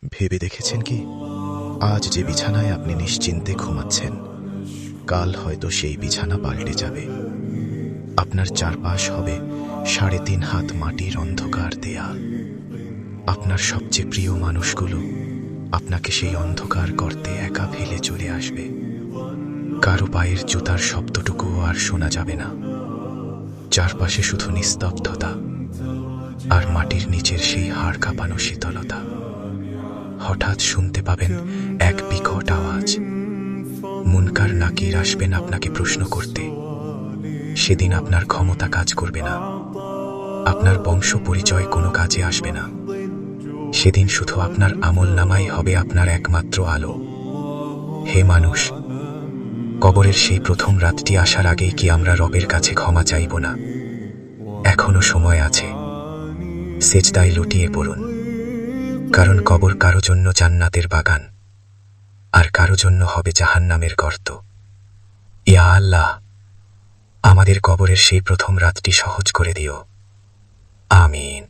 ভেবে দেখেছেন কি, আজ যে বিছানায় আপনি নিশ্চিন্তে ঘুমাচ্ছেন, কাল হয়তো সেই বিছানা পাল্টে যাবে। আপনার চারপাশ হবে ৩.৫ হাত মাটির অন্ধকার দেয়াল। আপনার সবচেয়ে প্রিয় মানুষগুলো আপনাকে সেই অন্ধকার গর্তে একা ফেলে চলে আসবে। কারো পায়ের জুতার শব্দটুকুও আর শোনা যাবে না। চারপাশে শুধু নিস্তব্ধতা আর মাটির নিচের সেই হাড় কাঁপানো শীতলতা। হঠাৎ শুনতে পাবেন এক বিকট আওয়াজ। মুনকার নাকির আসবেন আপনাকে প্রশ্ন করতে। সেদিন আপনার ক্ষমতা কাজ করবে না, আপনার বংশ পরিচয় কোনো কাজে আসবে না। সেদিন শুধু আপনার আমলনামাই হবে আপনার একমাত্র আলো। হে মানুষ, কবরের সেই প্রথম রাতটি আসার আগেই কি আমরা রবের কাছে ক্ষমা চাইব না? এখনো সময় আছে। সেজদায় লুটিয়ে পড়ুন, কারণ কবর কারো জন্য জান্নাতের বাগান, আর কারো জন্য হবে জাহান্নামের গর্ত। ইয়া আল্লাহ, আমাদের কবরের সেই প্রথম রাতটি সহজ করে দিও। আমিন।